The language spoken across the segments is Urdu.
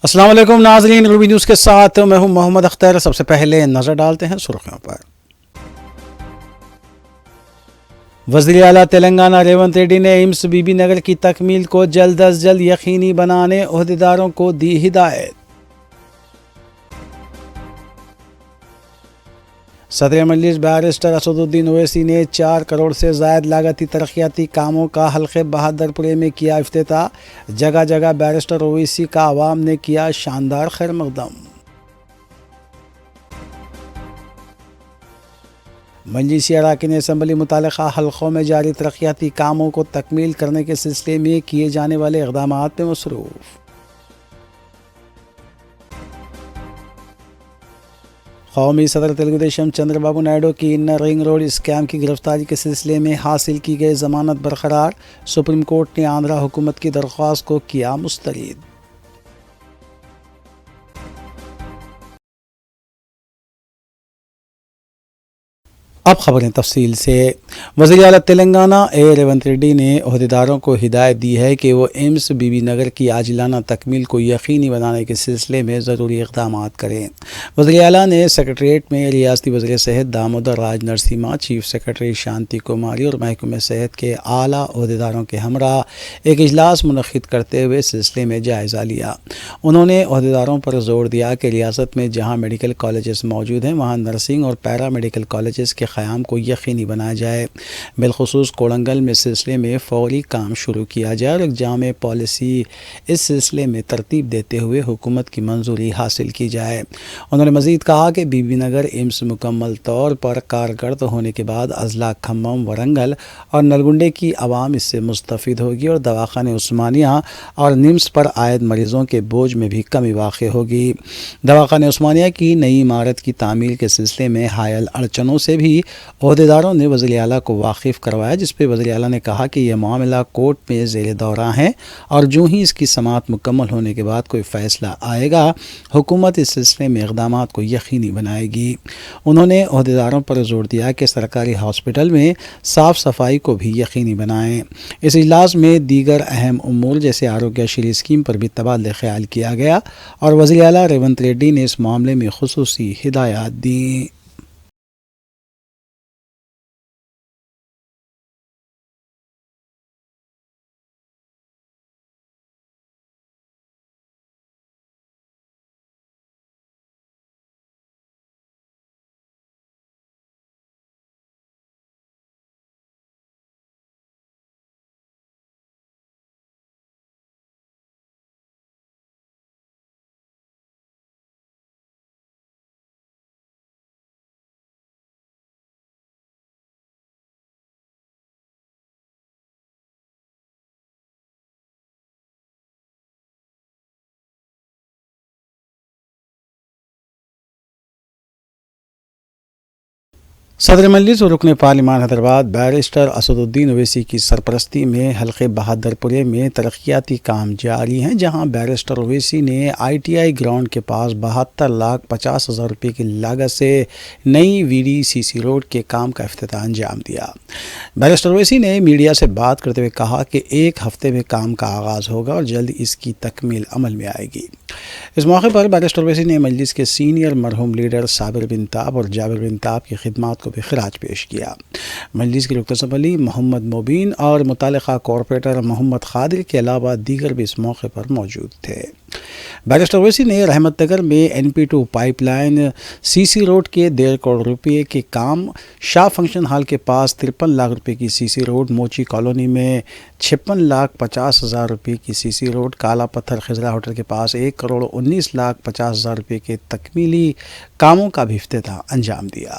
السلام علیکم ناظرین، روبی نیوز کے ساتھ میں ہوں محمد اختر۔ سب سے پہلے نظر ڈالتے ہیں سرخیوں پر۔ وزیر اعلیٰ تلنگانہ ریونت ریڈی نے ایمس بی بی نگر کی تکمیل کو جلد از جلد یقینی بنانے عہدیداروں کو دی ہدایت۔ صدر مجلس بیرسٹر اسد الدین اویسی نے 4 کروڑ سے زائد لاگتی ترقیاتی کاموں کا حلقے بہادرپورے میں کیا افتتاح۔ جگہ جگہ بیرسٹر اویسی کا عوام نے کیا شاندار خیر مقدم۔ مجلسی اراکین اسمبلی متعلقہ حلقوں میں جاری ترقیاتی کاموں کو تکمیل کرنے کے سلسلے میں کیے جانے والے اقدامات میں مصروف۔ قومی صدر تلگو دیشم چندر بابو نائیڈو کی انر رنگ روڈ اسکیم کی گرفتاری کے سلسلے میں حاصل کی گئی ضمانت برقرار۔ سپریم کورٹ نے آندھرا حکومت کی درخواست کو کیا مسترد۔ اب خبریں تفصیل سے۔ وزیر اعلیٰ تلنگانہ ریونت ریڈی نے عہدیداروں کو ہدایت دی ہے کہ وہ ایمس بی بی نگر کی عاجلانہ تکمیل کو یقینی بنانے کے سلسلے میں ضروری اقدامات کریں۔ وزیر اعلیٰ نے سیکریٹریٹ میں ریاستی وزیر صحت دامودر راج نرسیما، چیف سیکریٹری شانتی کماری اور محکمہ صحت کے اعلیٰ عہدیداروں کے ہمراہ ایک اجلاس منعقد کرتے ہوئے سلسلے میں جائزہ لیا۔ انہوں نے عہدیداروں پر زور دیا کہ ریاست میں جہاں میڈیکل کالجز موجود ہیں وہاں نرسنگ اور پیرا میڈیکل کالجز کے قیام کو یقینی بنایا جائے۔ بالخصوص کوڑنگل میں سلسلے میں فوری کام شروع کیا جائے اور ایک جامع پالیسی اس سلسلے میں ترتیب دیتے ہوئے حکومت کی منظوری حاصل کی جائے۔ انہوں نے مزید کہا کہ بی بی نگر ایمس مکمل طور پر کارکرد ہونے کے بعد اضلاع کھمم، ورنگل اور نلگنڈے کی عوام اس سے مستفید ہوگی اور دواخانہ عثمانیہ اور نمس پر عائد مریضوں کے بوجھ میں بھی کمی واقع ہوگی۔ دواخانہ عثمانیہ کی نئی عمارت کی تعمیر کے سلسلے میں حائل اڑچنوں سے بھی عہدیداروں نے وزیر اعلیٰ کو واقف کروایا، جس پہ وزیر اعلیٰ نے کہا کہ یہ معاملہ کورٹ میں زیر دورہ ہے اور جو ہی اس کی سماعت مکمل ہونے کے بعد کوئی فیصلہ آئے گا حکومت اس سلسلے میں اقدامات کو یقینی بنائے گی۔ انہوں نے عہدیداروں پر زور دیا کہ سرکاری ہاسپٹل میں صاف صفائی کو بھی یقینی بنائیں۔ اس اجلاس میں دیگر اہم امور جیسے آروگیہ شری اسکیم پر بھی تبادلہ خیال کیا گیا اور وزیر اعلیٰ ریونت ریڈی نے اس معاملے میں خصوصی ہدایات دیں۔ صدر مجلس اور رکن پارلیمان حیدرآباد بیرسٹر اسد الدین اویسی کی سرپرستی میں حلقے بہادرپورے میں ترقیاتی کام جاری ہیں، جہاں بیرسٹر اویسی نے آئی ٹی آئی گراؤنڈ کے پاس 72,50,000 روپے کی لاگت سے نئی وی ڈی سی سی روڈ کے کام کا افتتاح انجام دیا۔ بیرسٹر اویسی نے میڈیا سے بات کرتے ہوئے کہا کہ 1 ہفتے میں کام کا آغاز ہوگا اور جلد اس کی تکمیل عمل میں آئے گی۔ اس موقع پر بیرسٹر اویسی نے مجلس کے سینئر مرحوم لیڈر صابر بن تاب اور جابر بن تاب کی خدمات کو بھی خراج پیش کیا۔ مجلس کے رکن اسمبلی محمد مبین اور متعلقہ کارپوریٹر محمد قادر کے علاوہ دیگر بھی اس موقع پر موجود تھے۔ بیرسٹر اویسی نے رحمت نگر میں NP2 پائپ لائن سی سی روڈ کے 1.5 کروڑ روپے کے کام، شاہ فنکشن ہال کے پاس 53 لاکھ روپے کی سی سی روڈ، موچی کالونی میں 56,50,000 روپے کی سی سی روڈ، کالا پتھر خزرہ ہوٹل کے پاس 1,19,50,000 روپے کے تکمیلی کاموں کا بھی افتتاح انجام دیا۔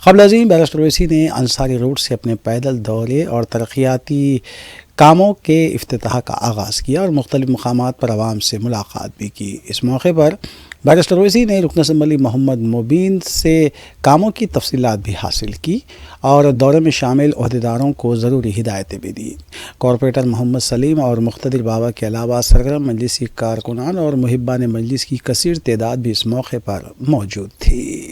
قبل ازیں بیرسٹر اویسی نے انصاری روڈ سے اپنے پیدل دورے اور ترقیاتی کاموں کے افتتاح کا آغاز کیا اور مختلف مقامات پر عوام سے ملاقات بھی کی۔ اس موقع پر بیرسٹر اویسی نے رکن اسمبلی محمد مبین سے کاموں کی تفصیلات بھی حاصل کی اور دورے میں شامل عہدیداروں کو ضروری ہدایتیں بھی دی۔ کارپوریٹر محمد سلیم اور مقتدر بابا کے علاوہ سرگرم مجلسی کارکنان اور محبان مجلس کی کثیر تعداد بھی اس موقع پر موجود تھی۔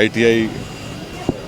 ITI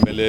MLA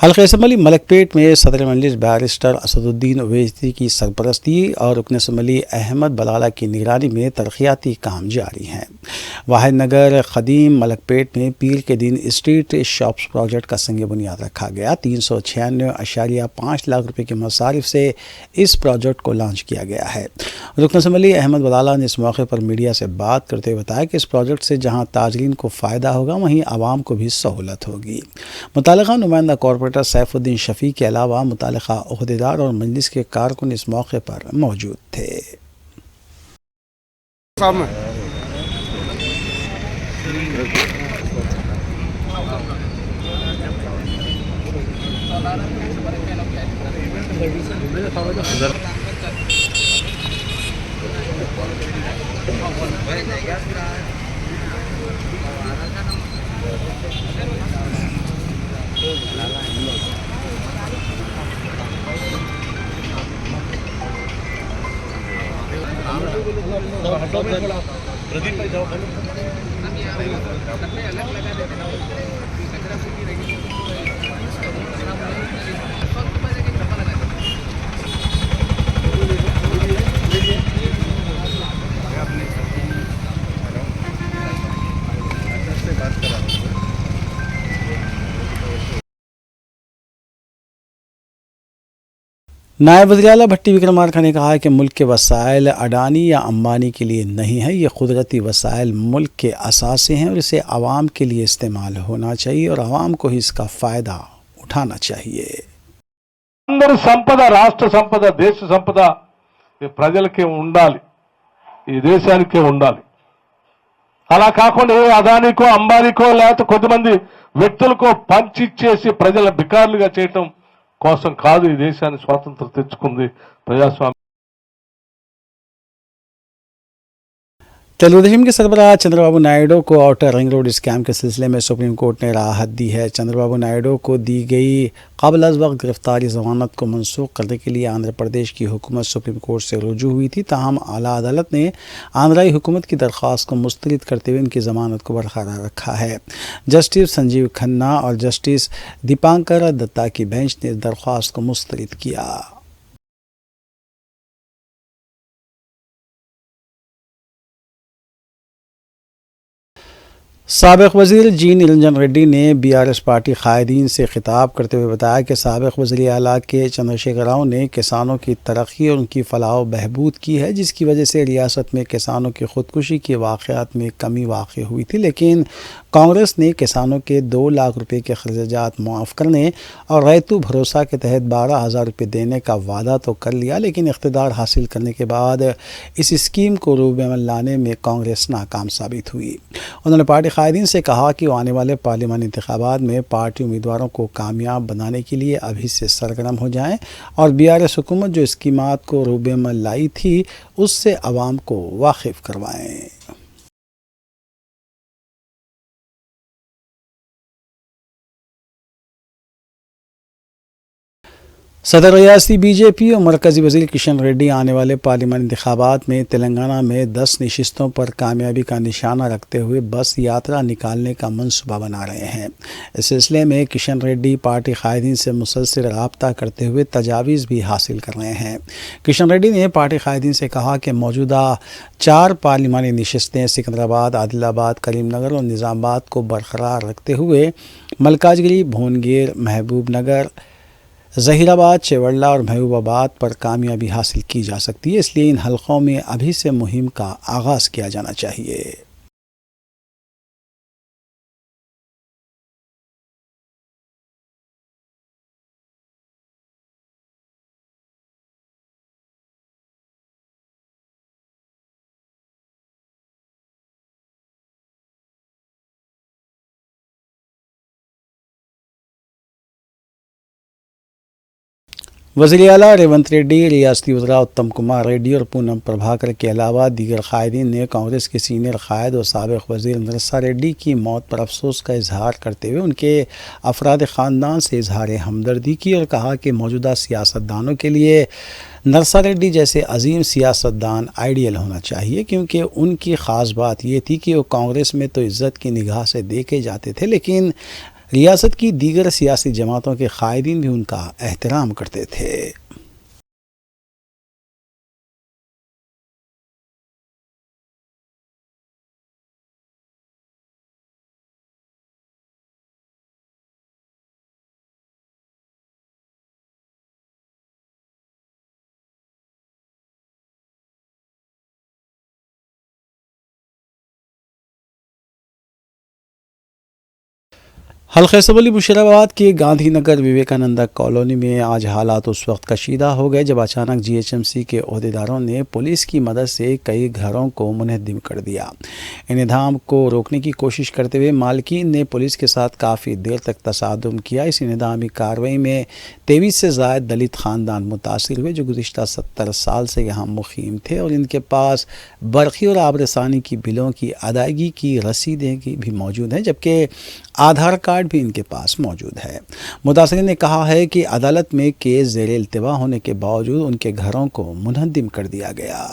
حلقہ اسمبلی ملک پیٹ میں صدر مجلس بیرسٹر اسد الدین اویسی کی سرپرستی اور رکن اسمبلی احمد بلالہ کی نگرانی میں ترقیاتی کام جاری ہیں۔ واحد نگر قدیم ملک پیٹ میں پیر کے دن اسٹریٹ شاپس پروجیکٹ کا سنگ بنیاد رکھا گیا۔ 396.5 لاکھ روپے کے مصارف سے اس پروجیکٹ کو لانچ کیا گیا ہے۔ رکن اسمبلی احمد بلالہ نے اس موقع پر میڈیا سے بات کرتے ہوئے بتایا کہ اس پروجیکٹ سے جہاں تاجرین کو فائدہ ہوگا وہیں عوام کو بھی سہولت ہوگی۔ متعلقہ نمائندہ کارپوریٹر سیف الدین شفیع کے علاوہ متعلقہ عہدیدار اور مجلس کے کارکن اس موقع پر موجود تھے۔ نائب وزیر اعلیٰ بھٹی وکرمارکا نے کہا ہے کہ ملک کے وسائل اڈانی یا امبانی کے لیے نہیں ہیں، یہ قدرتی وسائل ملک کے اثاثے ہیں اور اسے عوام کے لیے استعمال ہونا چاہیے اور عوام کو ہی اس کا فائدہ اٹھانا چاہیے۔ అందరి సంపద, రాష్ట్ర సంపద, దేశ సంపద ఈ ప్రజలకే ఉండాలి, ఈ దేశానికే ఉండాలి. అలా కాకుండా ఏ అదానికో అంబానికో లేకపోతే కొద్దిమంది వ్యక్తులకో పంచిచ్చేసి ప్రజల బికారులుగా చేయటం కోసం కాదు ఈ దేశాన్ని స్వాతంత్రం తెచ్చుకుంది ప్రజాస్వామ్యం। تلگودیشم کے سربراہ چندر بابو نائیڈو کو آؤٹر رنگ روڈ اسکیم کے سلسلے میں سپریم کورٹ نے راحت دی ہے۔ چندر بابو نائیڈو کو دی گئی قبل از وقت گرفتاری ضمانت کو منسوخ کرنے کے لیے آندھرا پردیش کی حکومت سپریم کورٹ سے رجوع ہوئی تھی، تاہم اعلیٰ عدالت نے آندھرائی حکومت کی درخواست کو مسترد کرتے ہوئے ان کی ضمانت کو برقرار رکھا ہے۔ جسٹس سنجیو کھنہ اور جسٹس دیپانکر دتا کی بینچ نے اس درخواست کو مسترد کیا۔ سابق وزیر جی نرنجن ریڈی نے بی آر ایس پارٹی قائدین سے خطاب کرتے ہوئے بتایا کہ سابق وزیر اعلیٰ کے چندرشیکھر راؤ نے کسانوں کی ترقی اور ان کی فلاح و بہبود کی ہے، جس کی وجہ سے ریاست میں کسانوں کی خودکشی کے واقعات میں کمی واقع ہوئی تھی، لیکن کانگریس نے کسانوں کے 2 لاکھ روپے کے خرچات معاف کرنے اور ریتو بھروسہ کے تحت 12,000 روپے دینے کا وعدہ تو کر لیا، لیکن اقتدار حاصل کرنے کے بعد اس اسکیم کو روب عمل لانے میں کانگریس ناکام ثابت ہوئی۔ انہوں نے پارٹی قائدین سے کہا کہ وہ آنے والے پارلیمانی انتخابات میں پارٹی امیدواروں کو کامیاب بنانے کے لیے ابھی سے سرگرم ہو جائیں اور بی آر ایس حکومت جو اسکیمات کو روب عمل لائی تھی اس سے عوام کو واقف کروائیں۔ صدر ریاستی بی جے پی اور مرکزی وزیر کشن ریڈی آنے والے پارلیمانی انتخابات میں تلنگانہ میں 10 نشستوں پر کامیابی کا نشانہ رکھتے ہوئے بس یاترا نکالنے کا منصوبہ بنا رہے ہیں۔ اس سلسلے میں کشن ریڈی پارٹی قائدین سے مسلسل رابطہ کرتے ہوئے تجاویز بھی حاصل کر رہے ہیں۔ کشن ریڈی نے پارٹی قائدین سے کہا کہ موجودہ 4 پارلیمانی نشستیں سکندرآباد، عادل آباد، کریم نگر اور نظام آباد کو برقرار رکھتے ہوئے ملکاجگری، بھونگیر، محبوب نگر، ظہیر آباد، چیوڑلہ اور محبوب آباد پر کامیابی حاصل کی جا سکتی ہے، اس لیے ان حلقوں میں ابھی سے مہم کا آغاز کیا جانا چاہیے۔ وزیر اعلیٰ ریونت ریڈی، ریاستی وزراء اتم کمار ریڈی اور پونم پربھاکر کے علاوہ دیگر قائدین نے کانگریس کے سینئر قائد اور سابق وزیر نرسا ریڈی کی موت پر افسوس کا اظہار کرتے ہوئے ان کے افراد خاندان سے اظہار ہمدردی کی اور کہا کہ موجودہ سیاستدانوں کے لیے نرسا ریڈی جیسے عظیم سیاستدان آئیڈیل ہونا چاہیے، کیونکہ ان کی خاص بات یہ تھی کہ وہ کانگریس میں تو عزت کی نگاہ سے دیکھے جاتے تھے، لیکن ریاست کی دیگر سیاسی جماعتوں کے قائدین بھی ان کا احترام کرتے تھے۔ حلقہ اسمبلی مشیرآباد کے گاندھی نگر وویکانندا کالونی میں آج حالات اس وقت کشیدہ ہو گئے جب اچانک جی ایچ ایم سی کے عہدیداروں نے پولیس کی مدد سے کئی گھروں کو منہدم کر دیا۔ انہدام کو روکنے کی کوشش کرتے ہوئے مالکین نے پولیس کے ساتھ کافی دیر تک تصادم کیا۔ اس انہدامی کارروائی میں 23 سے زائد دلت خاندان متاثر ہوئے جو گزشتہ 70 سال سے یہاں مقیم تھے اور ان کے پاس برقی اور آب رسانی کی بلوں کی ادائیگی کی رسیدیں بھی موجود ہیں، جبکہ آدھار کارڈ بھی ان کے پاس موجود ہے۔ متاثرین نے کہا ہے کہ عدالت میں کیس زیر التوا ہونے کے باوجود ان کے گھروں کو منہدم کر دیا گیا۔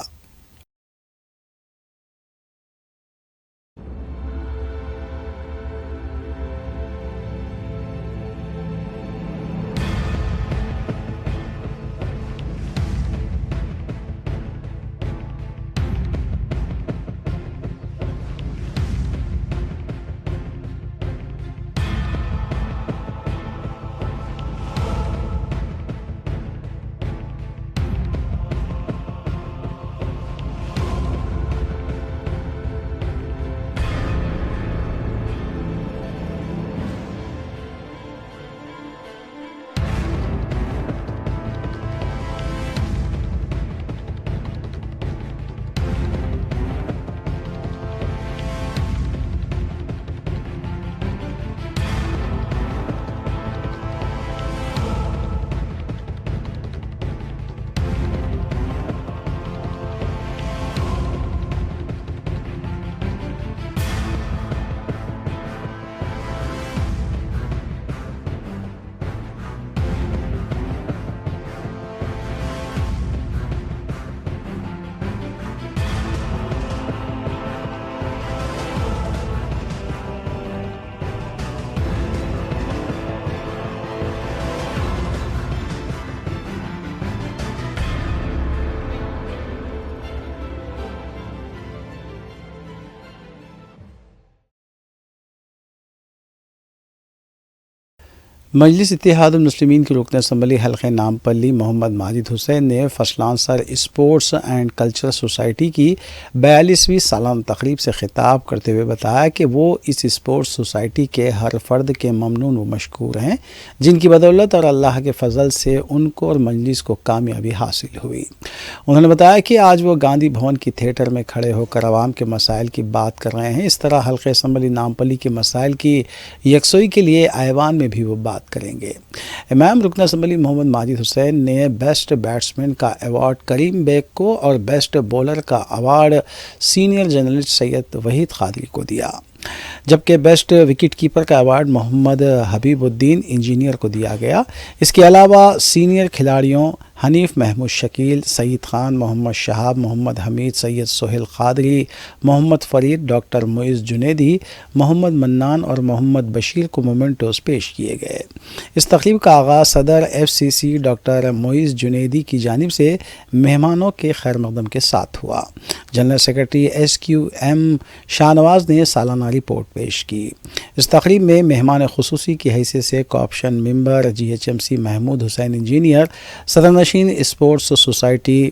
مجلس اتحاد المسلمین کی رکن اسمبلی حلقہ نامپلی محمد ماجد حسین نے فصلانسر اسپورٹس اینڈ کلچرل سوسائٹی کی 42ویں سالانہ تقریب سے خطاب کرتے ہوئے بتایا کہ وہ اس اسپورٹس سوسائٹی کے ہر فرد کے ممنون و مشکور ہیں جن کی بدولت اور اللہ کے فضل سے ان کو اور مجلس کو کامیابی حاصل ہوئی۔ انہوں نے بتایا کہ آج وہ گاندھی بھون کی تھیٹر میں کھڑے ہو کر عوام کے مسائل کی بات کر رہے ہیں۔ اس طرح حلقہ اسمبلی نامپلی کے مسائل کی یکسوئی کے لیے ایوان میں بھی وہ بات کریں گے۔ امام رکن اسمبلی محمد ماجد حسین نے بیسٹ بیٹسمین کا ایوارڈ کریم بیگ کو اور بیسٹ بولر کا ایوارڈ سینئر جرنلسٹ سید وحید قادری کو دیا، جبکہ بیسٹ وکٹ کیپر کا ایوارڈ محمد حبیب الدین انجینئر کو دیا گیا۔ اس کے علاوہ سینئر کھلاڑیوں حنیف محمود شکیل، سعید خان، محمد شہاب، محمد حمید، سید سہیل قادری، محمد فرید، ڈاکٹر معز جنیدی، محمد منان اور محمد بشیر کو مومنٹوز پیش کیے گئے۔ اس تقریب کا آغاز صدر ایف سی سی ڈاکٹر معز جنیدی کی جانب سے مہمانوں کے خیر مقدم کے ساتھ ہوا۔ General secretary S Q M Shah Nawaz نے سالانہ رپورٹ پیش کی۔ اس تقریب میں مہمان خصوصی کی حیثیت سے cooption member G H M C Mahmood Hussain engineer, صدر نشین اسپورٹس سوسائٹی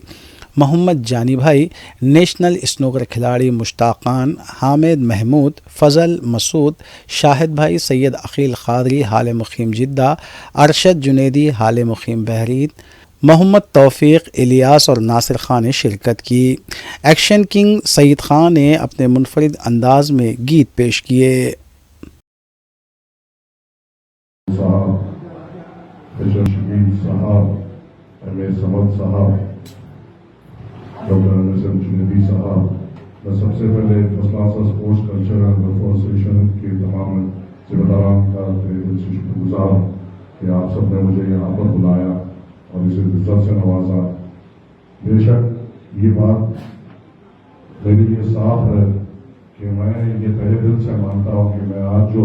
محمد جانی بھائی، نیشنل اسنوکر کھلاڑی مشتاقان، حامد محمود، فضل مسعود، شاہد بھائی، سید عقیل قادری حال مقیم جدہ، ارشد جنیدی حال مقیم بحرین، محمد توفیق، الیاس اور ناصر خان نے شرکت کی۔ ایکشن کنگ سعید خان نے اپنے منفرد انداز میں گیت پیش کیے۔ ڈاکٹر نسیم جنیدی صاحب، میں سب سے پہلے فصلانسر sports culture and welfare association کے تمام ذمہ داران کا دل سے شکر گزار ہوں کہ آپ سب نے مجھے یہاں پر بلایا اور اسے عزت سے نوازا۔ بے شک یہ بات میرے لیے صاف ہے کہ میں یہ تہہ دل سے مانتا ہوں کہ میں آج جو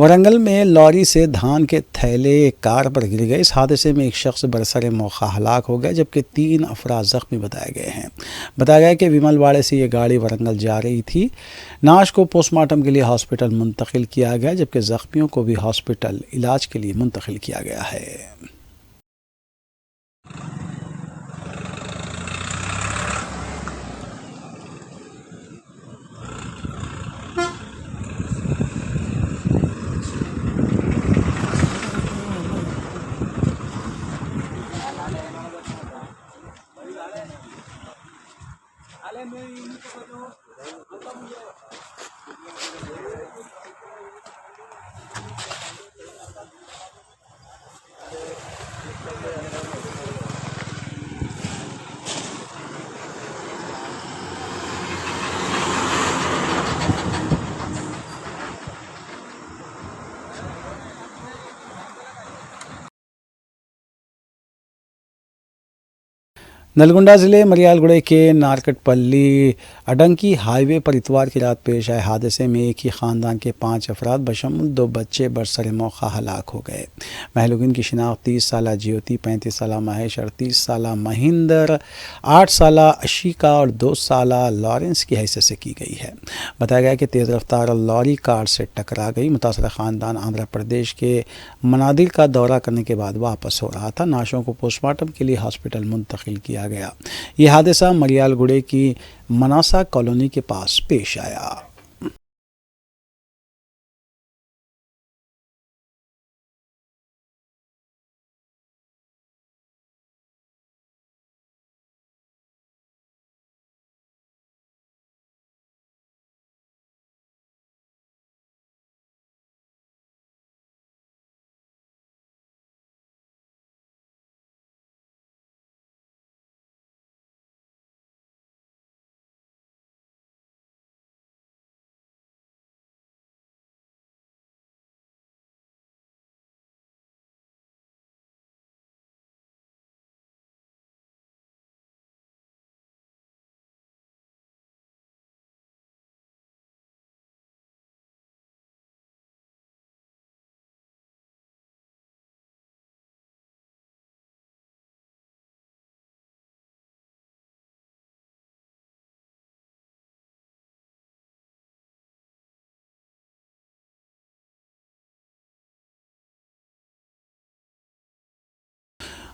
ورنگل میں لاری سے دھان کے تھیلے کار پر گر گئے. اس حادثے میں ایک شخص برسر موقع ہلاک ہو گیا جبکہ 3 افراد زخمی بتائے گئے ہیں. بتایا گیا کہ ومل واڑے سے یہ گاڑی ورنگل جا رہی تھی. نعش کو پوسٹ مارٹم کے لیے ہاسپٹل منتقل کیا گیا جبکہ زخمیوں کو بھی ہاسپٹل علاج کے لیے منتقل کیا گیا ہے. نلگنڈا ضلع مریال گڑھے کے نارکٹ پلی اڈنکی ہائی وے پر اتوار کی رات پیش آئے حادثے میں ایک ہی خاندان کے 5 افراد بشمول 2 بچے برسر موقع ہلاک ہو گئے. مہلوکین کی شناخت 30 سالہ جیوتی، 35 سالہ مہیش، 38 سالہ مہندر، 8 سالہ اشیکا اور 2 سالہ لارنس کی حیثیت سے کی گئی ہے. بتایا گیا کہ تیز رفتار لاری کار سے ٹکرا گئی. متاثرہ خاندان آندھرا پردیش کے منادل کا دورہ کرنے کے بعد واپس ہو رہا تھا. نعشوں کو پوسٹ مارٹم کے لیے ہاسپٹل منتقل کیا گیا. یہ حادثہ مریال گڑھے کی مناسا کالونی کے پاس پیش آیا.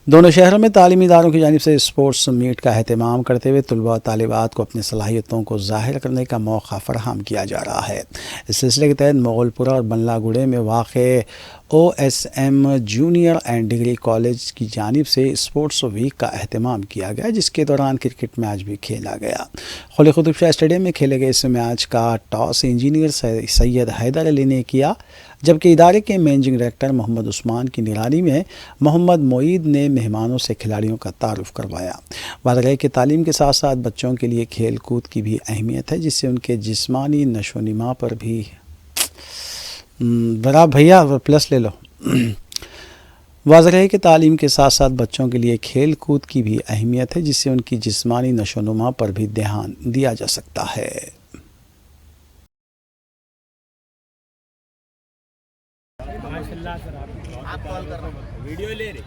دونوں شہروں میں تعلیمی اداروں کی جانب سے اسپورٹس میٹ کا اہتمام کرتے ہوئے طلباء و طالبات کو اپنی صلاحیتوں کو ظاہر کرنے کا موقع فراہم کیا جا رہا ہے. اس سلسلے کے تحت مغل پورہ اور بنلا گڑھے میں واقع OSM junior and degree college کی جانب سے اسپورٹس ویک کا اہتمام کیا گیا جس کے دوران کرکٹ میچ بھی کھیلا گیا. قلی قطب شاہ اسٹیڈیم میں کھیلے گئے اس میچ کا ٹاس انجینئر سید حیدر علی نے کیا جبکہ ادارے کے مینیجنگ ڈائریکٹر محمد عثمان کی نگرانی میں محمد معید نے مہمانوں سے کھلاڑیوں کا تعارف کروایا. بات رہے کہ تعلیم کے ساتھ ساتھ بچوں کے لیے کھیل کود کی بھی اہمیت ہے جس سے ان کے جسمانی نشو و نما پر بھی برا بھیا پلس لے لو. واضح ہے کہ تعلیم کے ساتھ ساتھ بچوں کے لیے کھیل کود کی بھی اہمیت ہے جس سے ان کی جسمانی نشو و نما پر بھی دھیان دیا جا سکتا ہے. آپ کال کر رہے ہو ویڈیو لے رہے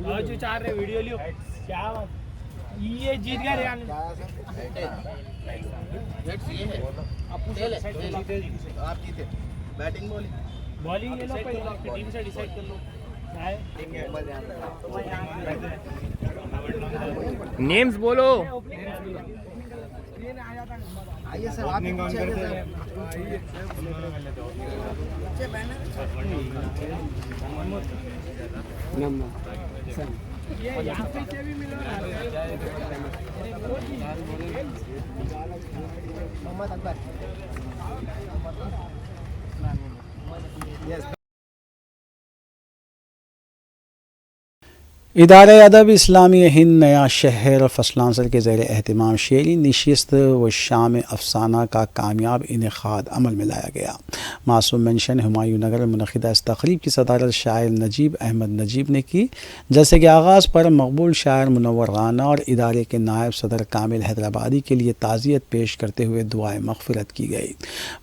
اور جو چاہ رہے ویڈیو لیو کیا یہ جیت گیا ریان آپ جیتے بیٹنگ بالنگ لے لو پہلے ٹیم سے ڈیسائیڈ کر لو نیمز بولو. آئیے سر آپ محمد اکبر ادارہ ادب اسلامی ہند نیا شہر فصلانسر کے زیر اہتمام شعری نشست و شام افسانہ کا کامیاب انعقاد عمل میں لایا گیا۔ معصوم مینشن ہمایوں نگر میں منعقدہ اس تقریب کی صدارت شاعر نجیب احمد نجیب نے کی، جیسے کہ آغاز پر مقبول شاعر منور رانا اور ادارے کے نائب صدر کامل حیدرآبادی کے لیے تعزیت پیش کرتے ہوئے دعائے مغفرت کی گئی۔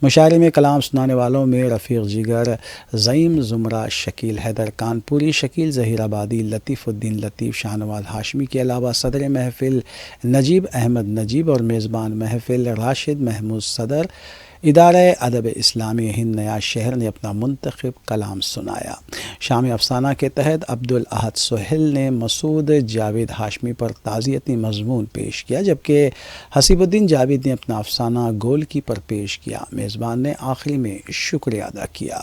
مشاعرے میں کلام سنانے والوں میں رفیق جگر، زعیم زمرہ شکیل حیدر کانپوری، شکیل ظہیر آبادی، لطیف الدین لطیف، شاہ نواز ہاشمی کے علاوہ صدر محفل نجیب احمد نجیب اور میزبان محفل راشد محمود صدر ادارہ ادب اسلامی ہند نیا شہر نے اپنا منتخب کلام سنایا۔ شام افسانہ کے تحت عبدالاحد سہیل نے مسعود جاوید ہاشمی پر تعزیتی مضمون پیش کیا، جبکہ حسیب الدین جاوید نے اپنا افسانہ گولکی پر پیش کیا۔ میزبان نے آخری میں شکریہ ادا کیا۔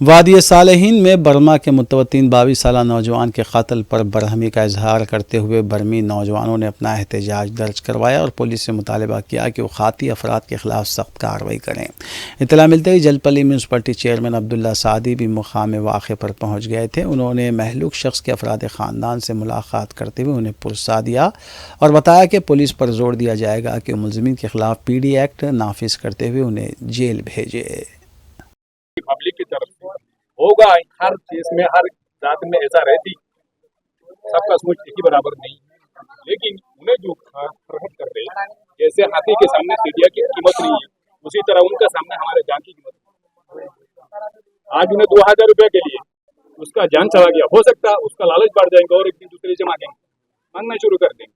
وادی صالحین میں برما کے متوطن 22 سالہ نوجوان کے قتل پر برہمی کا اظہار کرتے ہوئے برمی نوجوانوں نے اپنا احتجاج درج کروایا اور پولیس سے مطالبہ کیا کہ وہ قاتی افراد کے خلاف سخت کارروائی کریں۔ اطلاع ملتے ہی جلپلی میونسپلٹی چیئرمین عبداللہ سعدی بھی مقام واقعے پر پہنچ گئے تھے۔ انہوں نے مہلوک شخص کے افراد خاندان سے ملاقات کرتے ہوئے انہیں پرسا دیا اور بتایا کہ پولیس پر زور دیا جائے گا کہ ملزمین کے خلاف پی ڈی ایکٹ نافذ کرتے ہوئے انہیں جیل بھیجے۔ پبلک کی طرف سے ہوگا، ہر چیز میں ہر ذات میں ایسا رہتی، سب کا سوچ ایک ہی برابر نہیں، لیکن انہیں جو فرحت کر رہے جیسے ہاتھی کے سامنے سیڑھیا کی قیمت نہیں ہے، اسی طرح ان کے سامنے ہمارے جان کی قیمت ہے۔ آج انہیں 2000 روپے کے لیے اس کا جان چلا گیا، ہو سکتا ہے اس کا لالچ بڑھ جائیں گے اور ایک دن دوسرے سے مانگنا شروع کر دیں گے،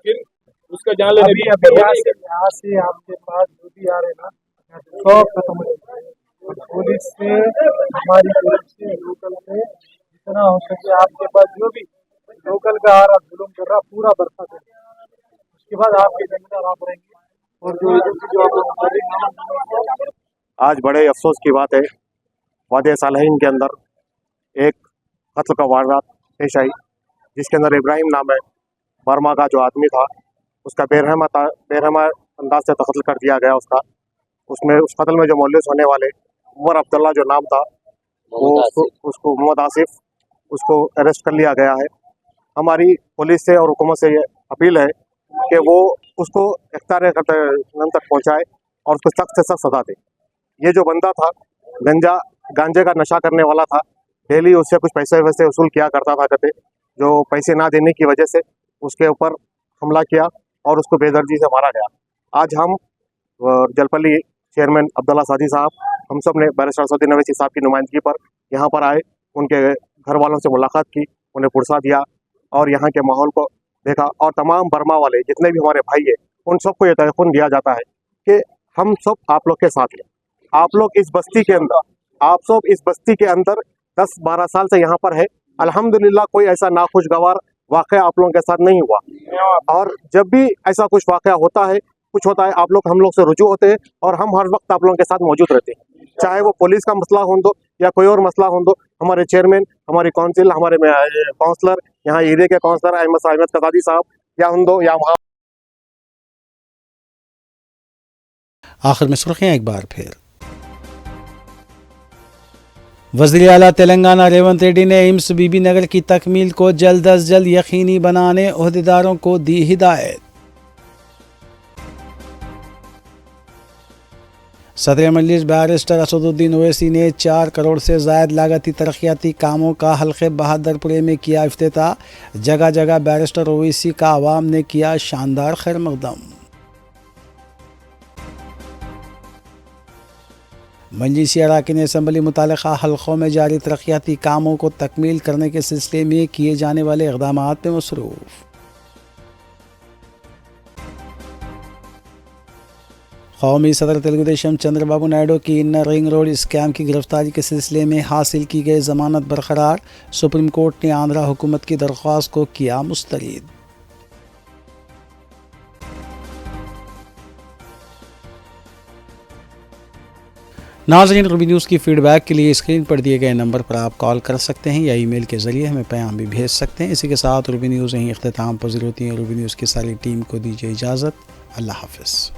پھر اس کا جان لینے یہاں سے آپ کے پاس جو بھی آ رہے نا سب ختم ہو جائے گا۔ پولیس سے ہماری طرف سے لوکل سے جتنا ہو سکے آپ کے پاس جو بھی لوکل کا آ رہا ظلم کر رہا پورا برپا کریں، اس کے بعد آپ کے ذمہ دار آپ رہیں گے اور جو آج بڑے افسوس کی بات ہے، وادی صالحین کے اندر ایک قتل کا واردات پیش آئی، جس کے اندر ابراہیم نام ہے برما کا جو آدمی تھا، اس کا بےرحمہ انداز سے قتل کر دیا گیا۔ اس میں اس قتل میں جو ملوث ہونے والے عمر عبداللہ جو نام تھا، وہ اس کو محمد آصف، اس کو اریسٹ کر لیا گیا ہے۔ ہماری پولیس سے اور حکومت سے یہ اپیل ہے کہ وہ اس کو اختیار قانون تک پہنچائے اور اس کو سخت سے سخت سزا دے۔ یہ جو بندہ تھا گانجے کا نشہ کرنے والا تھا، ڈیلی اس سے کچھ پیسے ویسے وصول کیا کرتا تھا، کہتے جو پیسے نہ دینے کی وجہ سے اس کے اوپر حملہ کیا اور اس کو بے دردی سے مارا گیا۔ آج ہم جلپلی چیئرمین عبداللہ سعدی صاحب، ہم سب نے بیرسٹر اسدالدین اویسی صاحب کی نمائندگی پر یہاں پر آئے، ان کے گھر والوں سے ملاقات کی، انہیں پرسا دیا اور یہاں کے ماحول کو دیکھا، اور تمام برما والے جتنے بھی ہمارے بھائی ہیں ان سب کو یہ تیقن دیا جاتا ہے کہ ہم سب آپ لوگ کے ساتھ ہیں۔ آپ لوگ اس بستی کے اندر 10-12 سال سے یہاں پر ہے، الحمدللہ کوئی ایسا ناخوشگوار واقعہ آپ لوگوں کے ساتھ نہیں ہوا، اور جب بھی ایسا کچھ واقعہ ہوتا ہے آپ لوگ ہم لوگ سے رجوع ہوتے ہیں اور ہم ہر وقت آپ لوگوں کے ساتھ موجود رہتے ہیں، چاہے وہ پولیس کا مسئلہ ہو دو یا کوئی اور مسئلہ ہو دو۔ ہمارے چیئرمین، ہماری کونسل، ہمارے کونسلر، یہاں ایریا کے کونسلر احمد قزادی صاحب یا ہندو یا وہاں۔ آخر میں سرخیاں ایک بار پھر۔ وزیر اعلیٰ تلنگانہ ریونت ریڈی نے ایمس بی بی نگر کی تکمیل کو جلد از جلد یقینی بنانے عہدیداروں کو دی ہدایت۔ صدر مجلس بیرسٹر اسد الدین اویسی نے 4 کروڑ سے زائد لاگتی ترقیاتی کاموں کا حلقے بہادرپورے میں کیا افتتاح، جگہ جگہ بیرسٹر اویسی کا عوام نے کیا شاندار خیر مقدم۔ مجلسی اراکین اسمبلی متعلقہ حلقوں میں جاری ترقیاتی کاموں کو تکمیل کرنے کے سلسلے میں کیے جانے والے اقدامات میں مصروف۔ قومی صدر تلگو دیشم چندر بابو نائیڈو کی انر رنگ روڈ اسکیم کی گرفتاری کے سلسلے میں حاصل کی گئی ضمانت برقرار، سپریم کورٹ نے آندھرا حکومت کی درخواست کو کیا مسترد۔ ناظرین، روبی نیوز کی فیڈ بیک کے لیے اسکرین پر دیے گئے نمبر پر آپ کال کر سکتے ہیں یا ای میل کے ذریعے ہمیں پیغام بھی بھیج سکتے ہیں۔ اسی کے ساتھ روبی نیوز یہیں اختتام پذیر ہوتی ہے۔ روبی نیوز کی ساری ٹیم کو دیجیے اجازت۔ اللہ حافظ۔